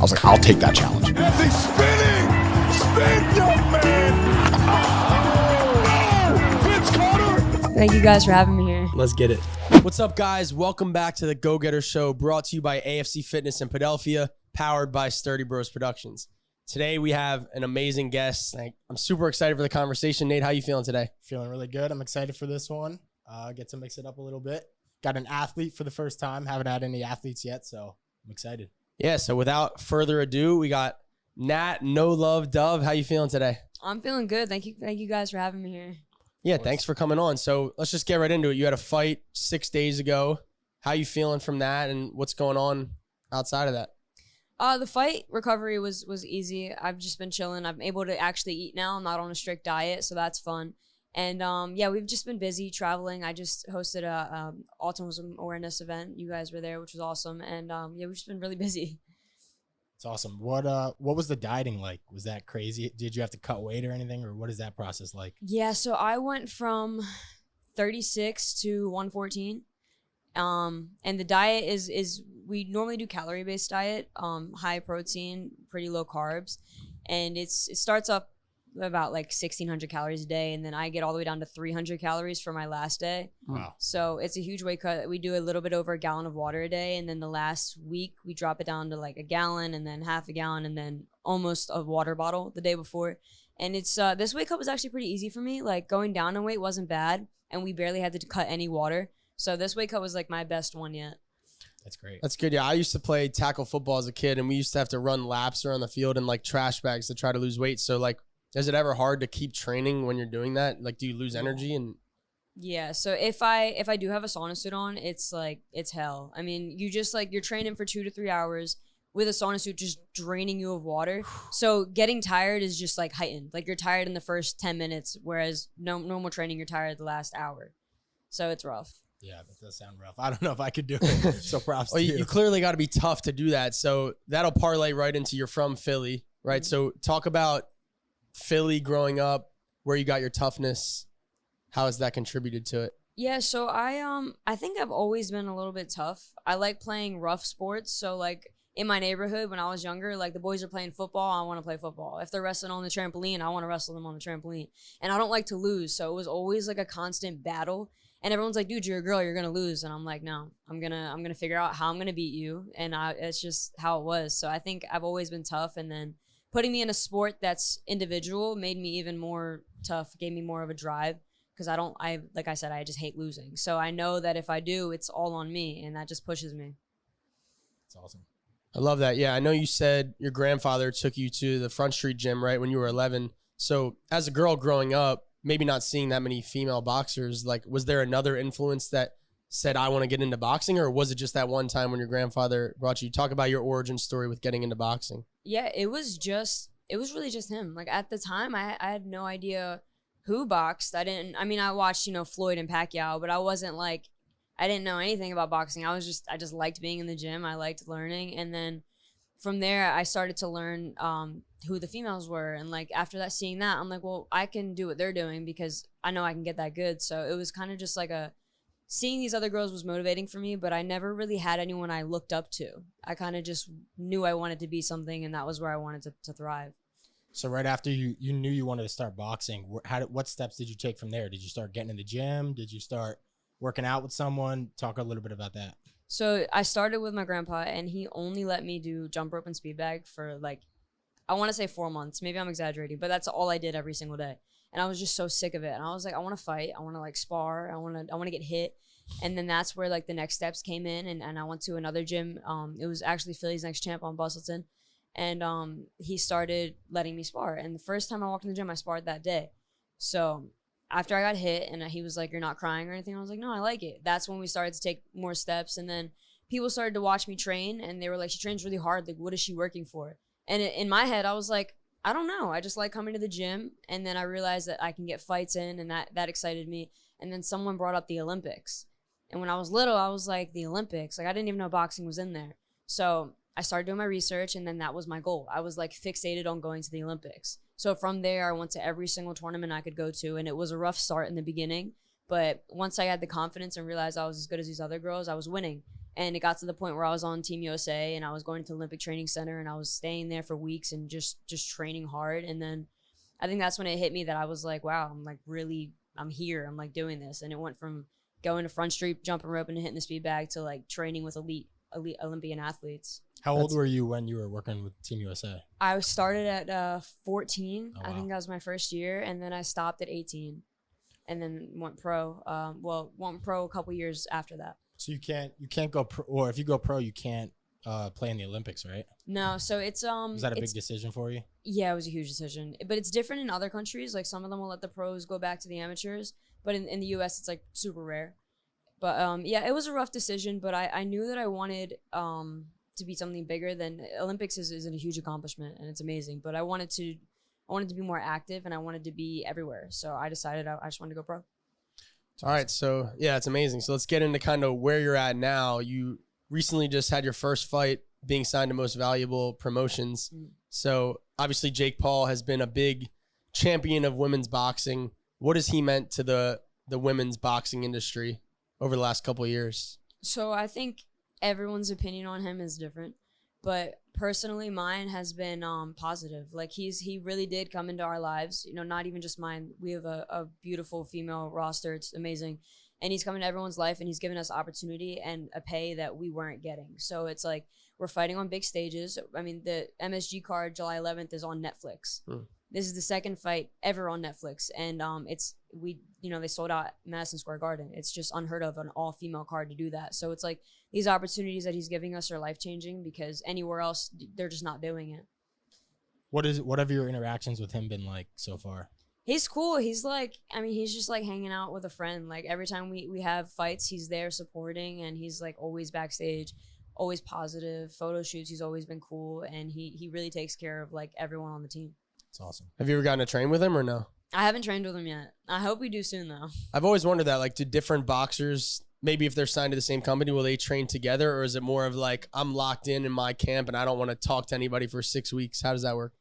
I was like, I'll take that challenge. As he's spinning, spin, young man. Oh, Vince Carter. Thank you guys for having me here. Let's get it. What's up, guys? Welcome back to the Go Getter Show, brought to you by AFC Fitness in Philadelphia, powered by Sturdy Bros Productions. Today we have an amazing guest. I'm super excited for the conversation. Nate, how you feeling today? Feeling really good. I'm excited for this one. Get to mix it up a little bit. Got an athlete for the first time. Haven't had any athletes yet, so I'm excited. Yeah, so without further ado, we got Nat No Love Dove. How you feeling today? I'm feeling good. Thank you guys for having me here. Yeah, thanks for coming on. So let's just get right into it. You had a fight 6 days ago. How you feeling from that, and what's going on outside of that? The fight recovery was easy. I've just been chilling. I'm able to actually eat now. I'm not on a strict diet, so that's fun. And yeah, we've just been busy traveling. I just hosted a autism awareness event. You guys were there, which was awesome. And yeah, we've just been really busy. It's awesome. What was the dieting like? Was that crazy? Did you have to cut weight or anything, or what is that process like? Yeah, so I went from 36 to 114. And the diet is we normally do calorie-based diet, high protein, pretty low carbs. And it starts up about like 1,600 calories a day, and then I get all the way down to 300 calories for my last day. Wow. So it's a huge weight cut. We do a little bit over a gallon of water a day, and then the last week we drop it down to like a gallon, and then half a gallon, and then almost a water bottle the day before. And it's this weight cut was actually pretty easy for me. Like going down in weight wasn't bad, and we barely had to cut any water. So this weight cut was like my best one yet. That's great. That's good. Yeah, I used to play tackle football as a kid, and we used to have to run laps around the field in like trash bags to try to lose weight. So like, is it ever hard to keep training when you're doing that? Like, do you lose energy? And Yeah, so if I do have a sauna suit on, it's like it's hell. I mean, you just like you're training for 2 to 3 hours with a sauna suit just draining you of water. So getting tired is just like heightened. Like you're tired in the first 10 minutes, whereas normal training you're tired the last hour. So it's rough. Yeah, that does sound rough. I don't know if I could do it. So props well, to you. you clearly got to be tough to do that. So that'll parlay right into you're from Philly, right? So talk about Philly growing up, where you got your toughness. How has that contributed to it? Yeah, so I think I've always been a little bit tough. I like playing rough sports. So like in my neighborhood when I was younger, like the boys are playing football, I want to play football. If they're wrestling on the trampoline, I want to wrestle them on the trampoline. And I don't like to lose, so it was always like a constant battle. And everyone's like, dude, you're a girl, you're gonna lose. And I'm like, no, I'm gonna figure out how I'm gonna beat you. And it's just how it was. So I think I've always been tough, and then putting me in a sport that's individual made me even more tough, gave me more of a drive, because like I said, I just hate losing. So I know that if I do, it's all on me, and that just pushes me. That's awesome. I love that. Yeah, I know you said your grandfather took you to the Front Street gym, right, when you were 11. So as a girl growing up, maybe not seeing that many female boxers, like was there another influence that said, I want to get into boxing, or was it just that one time when your grandfather brought you? Talk about your origin story with getting into boxing. Yeah, it was really just him. Like at the time, I had no idea who boxed. I watched, Floyd and Pacquiao, but I didn't know anything about boxing. I just liked being in the gym. I liked learning. And then from there, I started to learn who the females were. And like after that, seeing that, I'm like, well, I can do what they're doing because I know I can get that good. So it was kind of just like seeing these other girls was motivating for me, but I never really had anyone I looked up to. I kind of just knew I wanted to be something, and that was where I wanted to thrive. So right after you knew you wanted to start boxing, what steps did you take from there? Did you start getting in the gym? Did you start working out with someone? Talk a little bit about that. So I started with my grandpa, and he only let me do jump rope and speed bag for I want to say 4 months. Maybe I'm exaggerating, but that's all I did every single day. And I was just so sick of it. And I was like, I want to fight. I want to spar. I want to get hit. And then that's where the next steps came in. And I went to another gym. It was actually Philly's Next Champ on Bustleton. And he started letting me spar. And the first time I walked in the gym, I sparred that day. So after I got hit and he was like, you're not crying or anything, I was like, no, I like it. That's when we started to take more steps. And then people started to watch me train, and they were like, she trains really hard. Like, what is she working for? And in my head, I was like, I don't know. I just like coming to the gym. And then I realized that I can get fights in, and that excited me. And then someone brought up the Olympics. And when I was little, I was like, the Olympics? Like, I didn't even know boxing was in there. So I started doing my research, and then that was my goal. I was fixated on going to the Olympics. So from there, I went to every single tournament I could go to, and it was a rough start in the beginning. But once I had the confidence and realized I was as good as these other girls, I was winning. And it got to the point where I was on Team USA and I was going to Olympic Training Center and I was staying there for weeks and just training hard. And then I think that's when it hit me that I was like, wow, I'm here. I'm like doing this. And it went from going to Front Street, jumping rope and hitting the speed bag to like training with elite Olympian athletes. How old were you when you were working with Team USA? I started at 14. Oh, I wow. think that was my first year. And then I stopped at 18 and then went pro. Went pro a couple years after that. So you can't go pro, or if you go pro, you can't play in the Olympics, right? No, so it's Was that a big decision for you? Yeah, it was a huge decision. But it's different in other countries. Like some of them will let the pros go back to the amateurs, but in the US it's like super rare. But yeah, it was a rough decision, but I knew that I wanted to be something bigger than Olympics is a huge accomplishment and it's amazing. But I wanted to be more active and I wanted to be everywhere. So I decided I just wanted to go pro. All right, so yeah, it's amazing. So let's get into kind of where you're at now. You recently just had your first fight, being signed to Most Valuable Promotions. So obviously Jake Paul has been a big champion of women's boxing. What has he meant to the women's boxing industry over the last couple of years? So I think everyone's opinion on him is different, but personally mine has been positive. Like he really did come into our lives, you know, not even just mine. We have a beautiful female roster. It's amazing. And he's come into everyone's life and he's given us opportunity and a pay that we weren't getting. So it's like we're fighting on big stages. I mean, the MSG card July 11th is on Netflix. This is the second fight ever on Netflix, and they sold out Madison Square Garden. It's just unheard of an all-female card to do that. So it's like these opportunities that he's giving us are life-changing because anywhere else they're just not doing it. What have your interactions with him been like so far? He's cool. He's like, I mean, he's just like hanging out with a friend. Like every time we have fights, he's there supporting, and he's like always backstage, always positive. Photo shoots, he's always been cool, and he really takes care of like everyone on the team. It's awesome. Have you ever gotten to train with him or no? I haven't trained with him yet. I hope we do soon though. I've always wondered that, like, do different boxers, maybe if they're signed to the same company, will they train together, or is it more of like, I'm locked in my camp and I don't want to talk to anybody for 6 weeks? How does that work?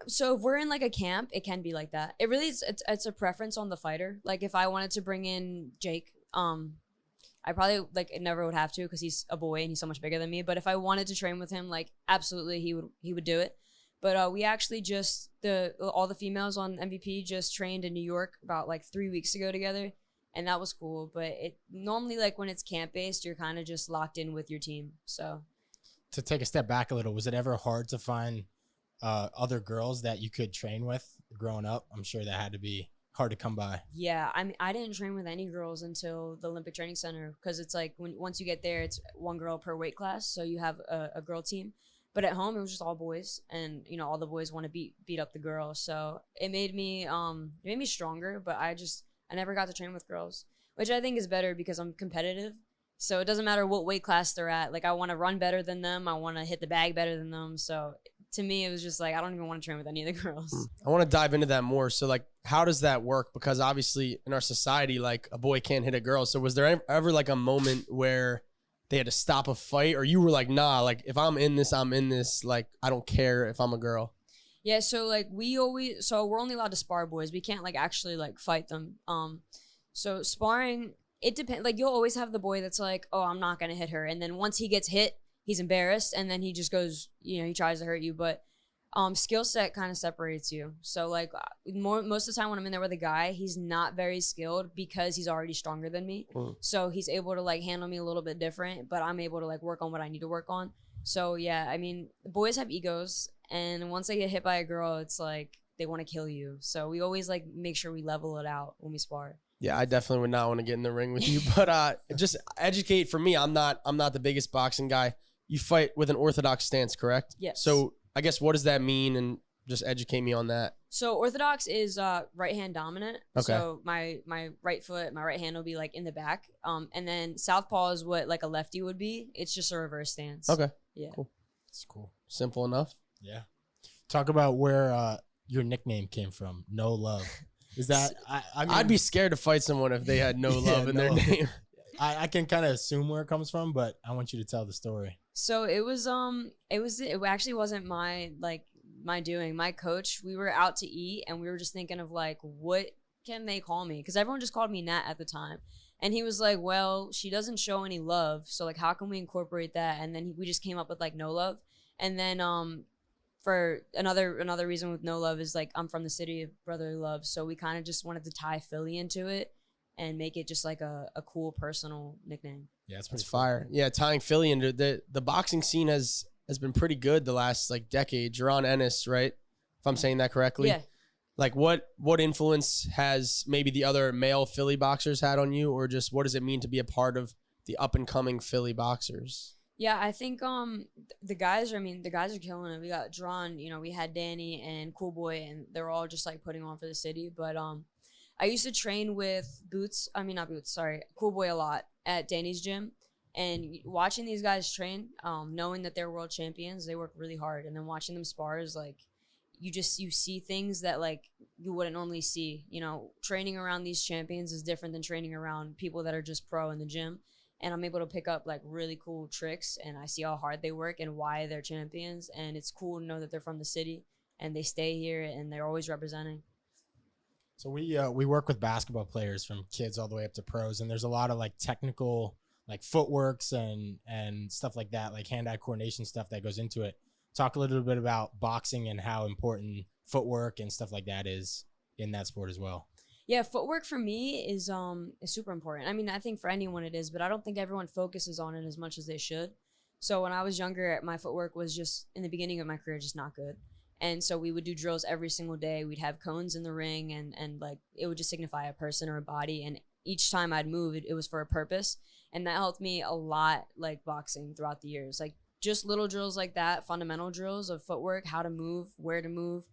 So if we're in like a camp, it can be like that. It really is. It's a preference on the fighter. Like if I wanted to bring in Jake, I probably like it never would have to because he's a boy and he's so much bigger than me. But if I wanted to train with him, like absolutely he would do it. But we actually all the females on MVP just trained in New York about like 3 weeks ago together, and that was cool. But it normally like when it's camp based, you're kind of just locked in with your team. So to take a step back a little, was it ever hard to find other girls that you could train with growing up? I'm sure that had to be hard to come by. Yeah, I mean, I didn't train with any girls until the Olympic Training Center because it's like once you get there, it's one girl per weight class, so you have a girl team. But at home, it was just all boys, and you know all the boys want to beat up the girls. So it made me stronger. But I never got to train with girls, which I think is better because I'm competitive. So it doesn't matter what weight class they're at. Like I want to run better than them. I want to hit the bag better than them. So to me, it was just like I don't even want to train with any of the girls. I want to dive into that more. So like, how does that work? Because obviously in our society, like a boy can't hit a girl. So was there ever like a moment where they had to stop a fight, or you were like, nah, like if I'm in this, I'm in this. Like I don't care if I'm a girl. Yeah, so like we're only allowed to spar boys. We can't like actually like fight them. So sparring, it depends. Like you'll always have the boy that's like, oh, I'm not gonna hit her, and then once he gets hit, he's embarrassed, and then he just goes, he tries to hurt you. But skill set kind of separates you. So like most of the time when I'm in there with a guy, he's not very skilled because he's already stronger than me. So he's able to like handle me a little bit different, but I'm able to like work on what I need to work on. So yeah, I mean, boys have egos, and once they get hit by a girl, it's like they want to kill you. So we always like make sure we level it out when we spar. Yeah, I definitely would not want to get in the ring with you, but just educate for me. I'm not the biggest boxing guy. You fight with an orthodox stance, correct? Yes. So I guess what does that mean, and just educate me on that. So orthodox is right hand dominant. Okay. So my right foot, my right hand will be like in the back. And then southpaw is what like a lefty would be. It's just a reverse stance. Okay. Yeah. Cool. It's cool. Simple enough. Yeah. Talk about where your nickname came from. No Love. Is that I mean, I'd be scared to fight someone if they had no love in their name. I can kind of assume where it comes from, but I want you to tell the story. So it actually wasn't my doing. My coach, we were out to eat and we were just thinking of like, what can they call me? Because everyone just called me Nat at the time. And he was like, well, she doesn't show any love. So like, how can we incorporate that? And then we just came up with like no love. And then for another reason with no love is like I'm from the city of brotherly love. So we kind of just wanted to tie Philly into it and make it just like a cool personal nickname. Yeah, That's fire. Yeah, tying Philly into the boxing scene has been pretty good the last like decade. Jaron Ennis, right? If I'm saying that correctly. Yeah. Like what influence has maybe the other male Philly boxers had on you, or just what does it mean to be a part of the up and coming Philly boxers? Yeah, I think the guys are killing it. We got Drawn, we had Danny and Cool Boy, and they're all just like putting on for the city. But I used to train with Cool Boy a lot at Danny's gym, and watching these guys train, knowing that they're world champions, they work really hard, and then watching them spar is like you see things that like you wouldn't normally see. Training around these champions is different than training around people that are just pro in the gym. And I'm able to pick up like really cool tricks, and I see how hard they work and why they're champions. And it's cool to know that they're from the city and they stay here and they're always representing. So we work with basketball players from kids all the way up to pros, and there's a lot of like technical like footworks and stuff like that, like hand-eye coordination stuff that goes into it. Talk a little bit about boxing and how important footwork and stuff like that is in that sport as well. Yeah, footwork for me is super important. I mean, I think for anyone it is, but I don't think everyone focuses on it as much as they should. So when I was younger, my footwork was just, in the beginning of my career, just not good. And so we would do drills every single day. We'd have cones in the ring, and like it would just signify a person or a body. And each time I'd move, it was for a purpose. And that helped me a lot, like boxing throughout the years. Like just little drills like that, fundamental drills of footwork, how to move, where to move.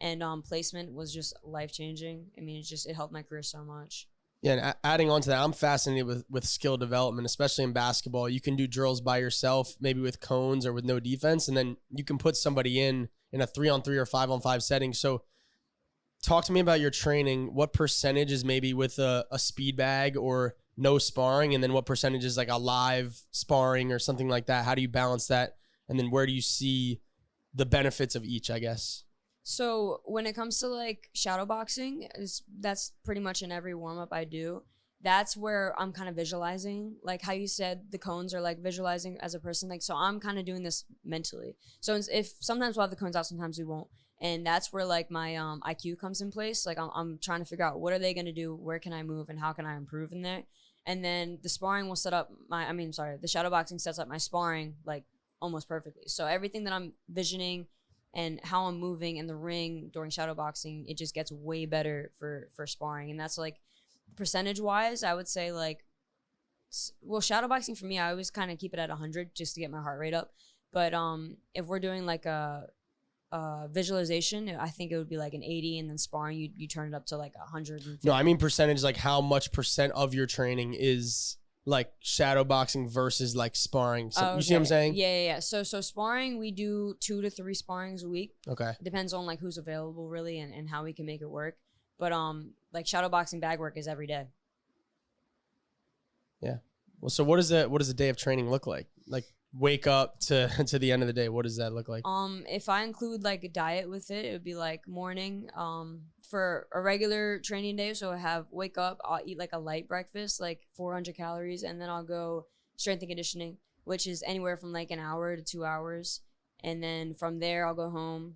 And placement was just life-changing. I mean, it helped my career so much. Yeah, and adding on to that, I'm fascinated with skill development, especially in basketball. You can do drills by yourself, maybe with cones or with no defense, and then you can put somebody in a 3-on-3 or 5-on-5 setting. So talk to me about your training. What percentage is maybe with a speed bag or no sparring, and then what percentage is like a live sparring or something like that? How do you balance that? And then where do you see the benefits of each, I guess? So when it comes to like shadow boxing, that's pretty much in every warm up I do. That's where I'm kind of visualizing, like how you said the cones are like visualizing as a person. Like, so I'm kind of doing this mentally. So if sometimes we'll have the cones out, sometimes we won't. And that's where like my IQ comes in place. Like I'm trying to figure out what are they going to do? Where can I move and how can I improve in there? And then the sparring will set up the shadow boxing sets up my sparring like almost perfectly. So everything that I'm visioning and how I'm moving in the ring during shadow boxing, it just gets way better for sparring. And that's like percentage wise, I would say like, well, shadow boxing for me, I always kind of keep it at 100 just to get my heart rate up. But if we're doing like a visualization, I think it would be like an 80, and then sparring, you turn it up to like 150. No, I mean percentage, like how much percent of your training is like shadow boxing versus like sparring. So, okay. You see what I'm saying? Yeah. So sparring, we do 2 to 3 sparrings a week. Okay. Depends on like who's available really and how we can make it work. But like shadow boxing bag work is every day. Yeah. Well, so what does a day of training look like? Like wake up to the end of the day, what does that look like? If I include like a diet with it, it would be like morning. For a regular training day, so I have wake up, I'll eat like a light breakfast, like 400 calories, and then I'll go strength and conditioning, which is anywhere from like an hour to 2 hours. And then from there, I'll go home,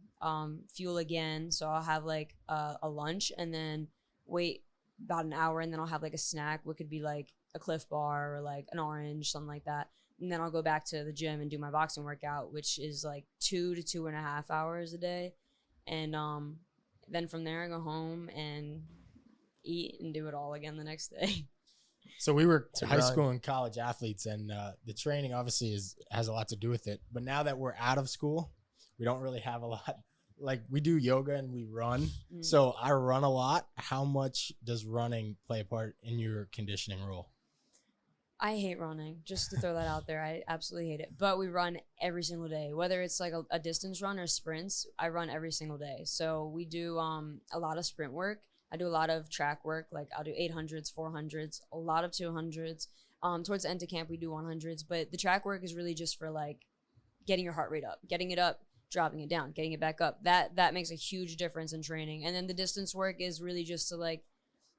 fuel again. So I'll have like a lunch, and then wait about an hour, and then I'll have like a snack, what could be like a Cliff Bar or like an orange, something like that. And then I'll go back to the gym and do my boxing workout, which is like 2 to 2.5 hours a day. And then from there, I go home and eat and do it all again the next day. So we were high school and college athletes, and the training obviously has a lot to do with it. But now that we're out of school, we don't really have a lot. Like we do yoga and we run. So I run a lot. How much does running play a part in your conditioning role? I hate running, just to throw that out there. I absolutely hate it. But we run every single day, whether it's like a distance run or sprints. I run every single day. So we do a lot of sprint work. I do a lot of track work. Like I'll do 800s, 400s, a lot of 200s. Towards the end of camp, we do 100s. But the track work is really just for like getting your heart rate up, getting it up, dropping it down, getting it back up. That makes a huge difference in training. And then the distance work is really just to like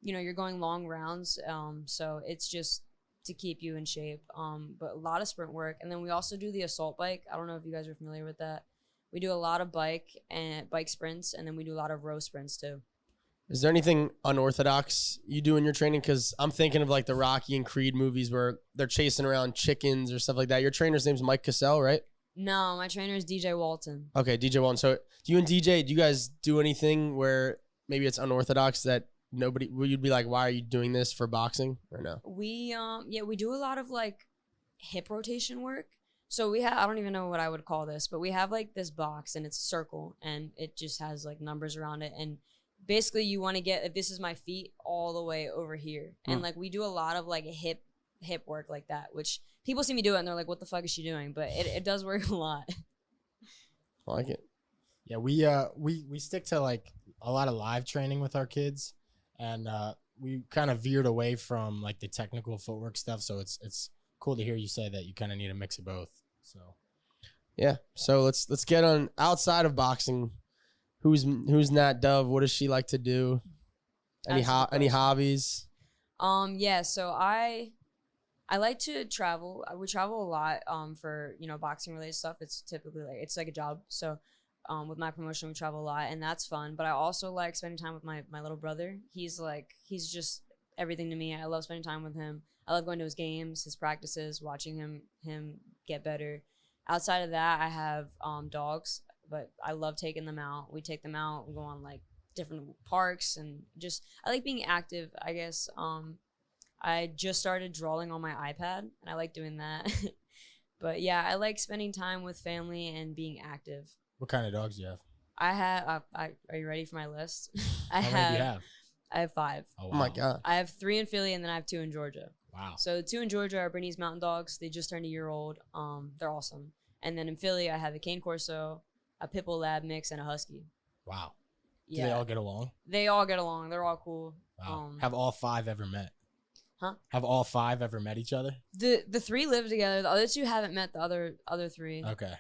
you're going long rounds. So it's just to keep you in shape. But a lot of sprint work. And then we also do the assault bike. I don't know if you guys are familiar with that. We do a lot of bike sprints, and then we do a lot of row sprints too. Is there anything unorthodox you do in your training? Because I'm thinking of like the Rocky and Creed movies where they're chasing around chickens or stuff like that. Your trainer's name's Mike Cassell, right? No, my trainer is DJ Walton. Okay, DJ Walton. So do you and DJ, do you guys do anything where maybe it's unorthodox that you'd be like, why are you doing this for boxing or no? We do a lot of like hip rotation work. So we have, I don't even know what I would call this, but we have like this box and it's a circle and it just has like numbers around it. And basically you want to get, if this is my feet, all the way over here. And like we do a lot of like hip work like that, which people see me do it and they're like, what the fuck is she doing? But it does work a lot. I like it. Yeah, we stick to like a lot of live training with our kids, and we kind of veered away from like the technical footwork stuff. So it's cool to hear you say that you kind of need a mix of both. So yeah. So let's get on outside of boxing. Who's Nat Dove? What does she like to do? Any hobbies? Yeah. So I like to travel. We travel a lot. For boxing related stuff. It's typically it's like a job. So, with my promotion, we travel a lot, and that's fun. But I also like spending time with my little brother. He's just everything to me. I love spending time with him. I love going to his games, his practices, watching him get better. Outside of that, I have dogs, but I love taking them out. We take them out. We go on like different parks, and just I like being active, I guess. I just started drawing on my iPad, and I like doing that. But yeah, I like spending time with family and being active. what kind of dogs do you have? I have. Are you ready for my list? How many do you have? I have 5. Oh, wow. Oh my God. I have 3 in Philly, and then I have 2 in Georgia. Wow. So the 2 in Georgia are Bernese Mountain Dogs. They just turned a year old. They're awesome. And then in Philly, I have a Cane Corso, a Pit Bull Lab mix, and a Husky. Wow. Do Yeah, they all get along? they all get along. They're all cool. Wow. Have all 5 ever met? Huh? Have all 5 ever met each other? The 3 live together. The other 2 haven't met the other 3. Okay.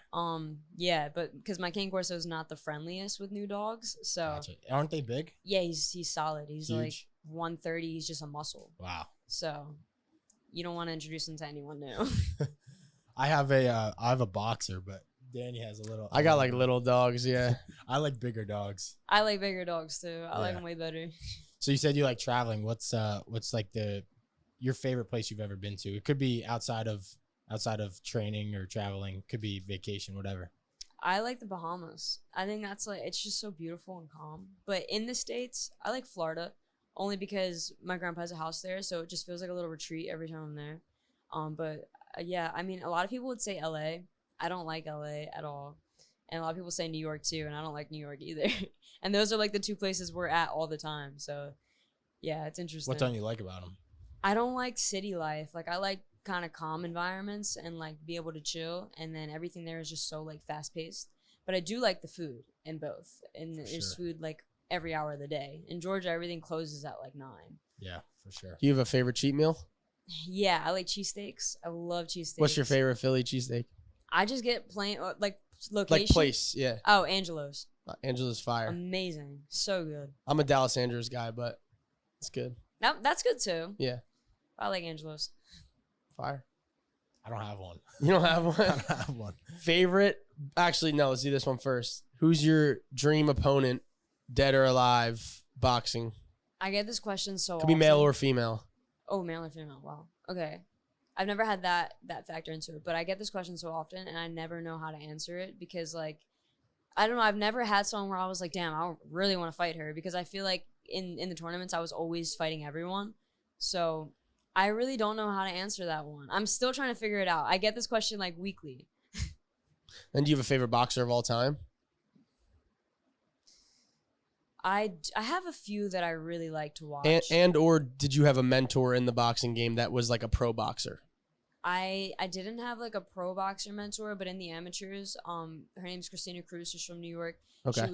Yeah, but because my Cane Corso is not the friendliest with new dogs, so Gotcha. Aren't they big? yeah, he's solid. He's like Huge. 130. He's just a muscle. Wow. So you don't want to introduce him to anyone new. I have a boxer, but Danny has a little. I got like little dogs. Yeah. I like bigger dogs. I like bigger dogs too. I like Yeah. them way better. So you said you like traveling. What's like your favorite place you've ever been to? It could be outside of training or traveling. Could be vacation, whatever. I like the Bahamas. I think that's like, it's just so beautiful and calm. But in the States, I like Florida only because my grandpa has a house there, so it just feels like a little retreat every time I'm there. But yeah, I mean, a lot of people would say LA. I don't like LA at all. And a lot of people say New York too, and I don't like New York either. And those are like the 2 places we're at all the time. So yeah, it's interesting. What don't you like about them? I don't like city life. Like I like kind of calm environments and like be able to chill, and then everything there is just so like fast paced. But I do like the food in both, and there's sure. food like every hour of the day. In Georgia, everything closes at like 9. Yeah, for sure. Do you have a favorite cheat meal? Yeah, I like cheesesteaks. I love cheesesteaks. What's your favorite Philly cheesesteak? I just get plain like location. Like place, yeah. Oh, Angelo's. Angela's fire. Amazing. So good. I'm a Dallas Andrews guy, but it's good. That's good too. Yeah. I like Angelo's. Fire. I don't have one. You don't have I one? don't have one. Favorite? Actually, no. Let's do this one first. Who's your dream opponent, dead or alive, boxing? I get this question so Could be often. male or female. Oh, male or female. Wow. Okay. I've never had that factor into it, but I get this question so often, and I never know how to answer it because, like, I don't know. I've never had someone where I was like, damn, I really want to fight her, because I feel like in the tournaments I was always fighting everyone. So I really don't know how to answer that one. I'm still trying to figure it out. I get this question like weekly. And do you have a favorite boxer of all time? I have a few that I really like to watch. And or did you have a mentor in the boxing game that was like a pro boxer? I didn't have like a pro boxer mentor, but in the amateurs, her name's Christina Cruz. She's from New York. Okay.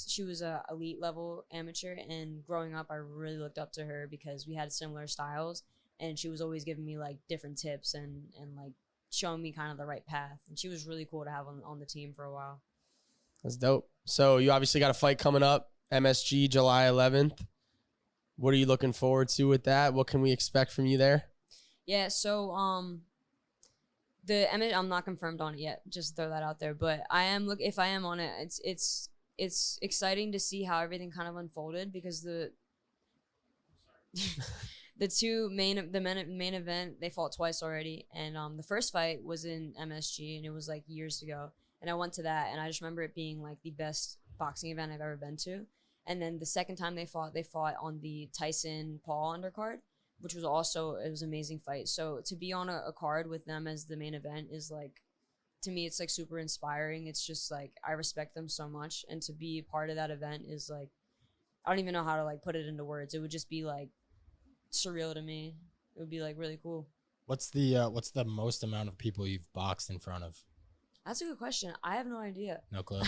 She was a elite level amateur, and growing up, I really looked up to her because we had similar styles, and she was always giving me like different tips and like showing me kind of the right path. And she was really cool to have on the team for a while. That's dope. So you obviously got a fight coming up, MSG July 11th. What are you looking forward to with that? What can we expect from you there? Yeah, so I'm not confirmed on it yet. Just throw that out there. But I am if I am on it, it's exciting to see how everything kind of unfolded because the main event, they fought twice already, and the first fight was in MSG and it was like years ago, and I went to that and I just remember it being like the best boxing event I've ever been to. And then the second time they fought on the Tyson Paul undercard, which was also, it was an amazing fight. So to be on a card with them as the main event is like, to me, it's like super inspiring. It's just like, I respect them so much. And to be part of that event is like, I don't even know how to like put it into words. It would just be like surreal to me. It would be like really cool. What's the most amount of people you've boxed in front of? That's a good question. I have no idea. No clue.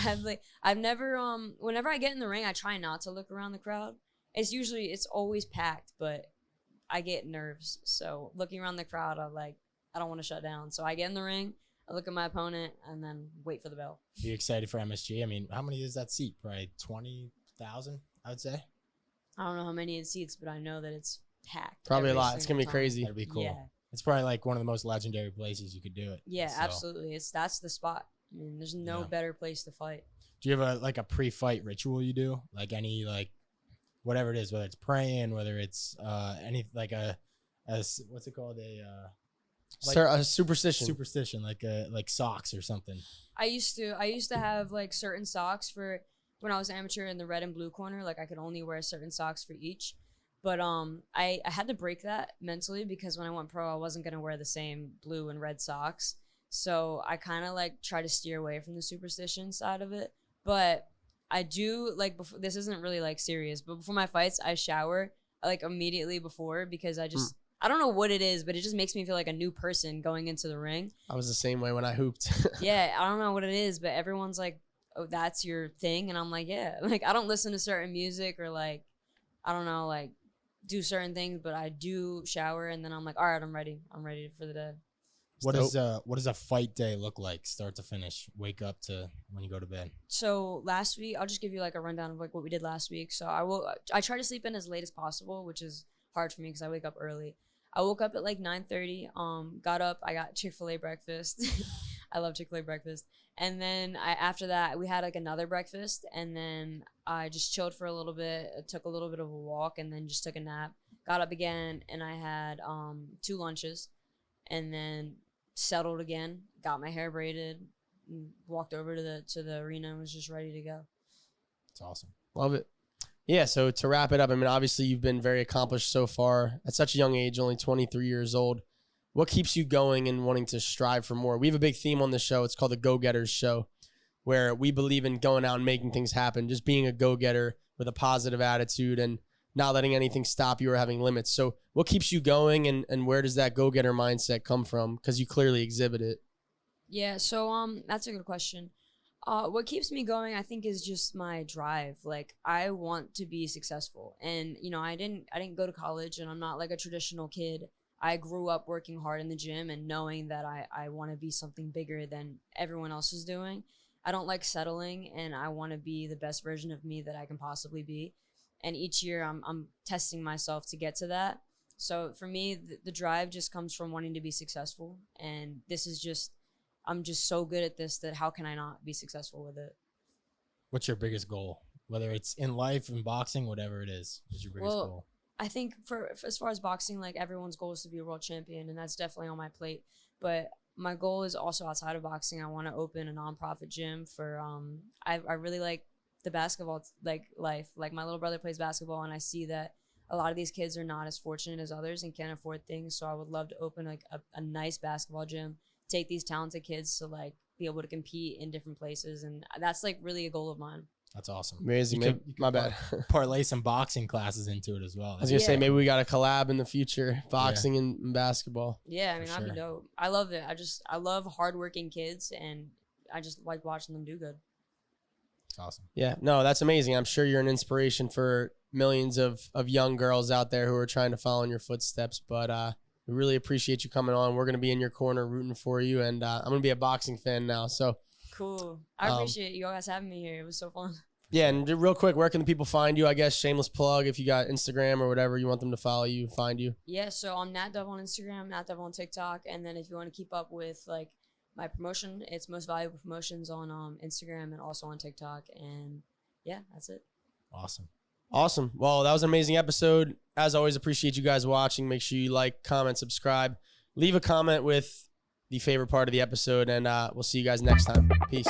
I've never whenever I get in the ring, I try not to look around the crowd. It's always packed, but I get nerves. So looking around the crowd, I don't want to shut down. So I get in the ring, I look at my opponent, and then wait for the bell. Are you excited for MSG? I mean, how many is that seat? Probably 20,000, I would say. I don't know how many seats, but I know that it's packed. Probably a every lot. It's gonna be single time. crazy. That'd be cool. Yeah. It's probably like one of the most legendary places you could do it. Yeah, So, absolutely. That's the spot. I mean, there's no Yeah. better place to fight. Do you have a pre-fight ritual you do? Like any whatever it is, whether it's praying, whether it's any like what's it called, A superstition. superstition, like socks or something. I used to have like certain socks for when I was amateur in the red and blue corner. Like I could only wear certain socks for each. But I had to break that mentally because when I went pro, I wasn't gonna wear the same blue and red socks. So I kind of like try to steer away from the superstition side of it. But I do like before. This isn't really like serious, but before my fights, I shower like immediately before because I don't know what it is, but it just makes me feel like a new person going into the ring. I was the same way when I hooped. Yeah, I don't know what it is, but everyone's like, "Oh, that's your thing," and I'm like, "Yeah." Like I don't listen to certain music or like, I don't know, like do certain things, but I do shower and then I'm like, all right, I'm ready. I'm ready for the day. What does a fight day look like, start to finish? Wake up to when you go to bed. So last week, I'll just give you like a rundown of like what we did last week. So I try to sleep in as late as possible, which is hard for me because I wake up early. I woke up at like 9:30. Got up. I got Chick-fil-A breakfast. I love Chick-fil-A breakfast. And then after that, we had like another breakfast, and then I just chilled for a little bit. Took a little bit of a walk, and then just took a nap. Got up again, and I had 2 lunches, and then settled again. Got my hair braided, walked over to the arena, and was just ready to go. It's awesome. Love it. Yeah, so to wrap it up, I mean, obviously you've been very accomplished so far at such a young age, only 23 years old. What keeps you going and wanting to strive for more? We have a big theme on the show. It's called the Go-Getters Show, where we believe in going out and making things happen, just being a go-getter with a positive attitude and not letting anything stop you or having limits. So what keeps you going, and where does that go-getter mindset come from? Because you clearly exhibit it. Yeah, so that's a good question. What keeps me going, I think, is just my drive. Like I want to be successful, and you know, I didn't go to college, and I'm not like a traditional kid. I grew up working hard in the gym and knowing that I want to be something bigger than everyone else is doing. I don't like settling, and I want to be the best version of me that I can possibly be. And each year I'm testing myself to get to that. So for me, the drive just comes from wanting to be successful, and this is just, I'm just so good at this that how can I not be successful with it? What's your biggest goal? Whether it's in life, in boxing, whatever it is your biggest goal? I think for as far as boxing, like everyone's goal is to be a world champion, and that's definitely on my plate. But my goal is also outside of boxing. I want to open a nonprofit gym for I really like the basketball like life. Like my little brother plays basketball, and I see that a lot of these kids are not as fortunate as others and can't afford things. So I would love to open like a nice basketball gym, take these talented kids to like be able to compete in different places, and that's like really a goal of mine. That's awesome. Amazing. You could My bad. parlay some boxing classes into it as well. I was going to say, Yeah. maybe we got a collab in the future, boxing and basketball. Yeah, I mean, For that'd be sure. dope. I love it. I love hardworking kids, and I just like watching them do good. It's awesome. Yeah, no, that's amazing. I'm sure you're an inspiration for millions of young girls out there who are trying to follow in your footsteps. But we really appreciate you coming on. We're going to be in your corner rooting for you, and I'm going to be a boxing fan now. So Cool. I appreciate you guys having me here. It was so fun. Yeah, and real quick, where can the people find you? I guess shameless plug if you got Instagram or whatever you want them to follow you, find you. Yeah, so I'm NatDev on Instagram, NatDev on TikTok, and then if you want to keep up with like my promotion, it's Most Valuable Promotions on Instagram and also on TikTok. And yeah, that's it. Awesome. Well, that was an amazing episode. As always, appreciate you guys watching. Make sure you like, comment, subscribe. Leave a comment with the favorite part of the episode, and we'll see you guys next time. Peace.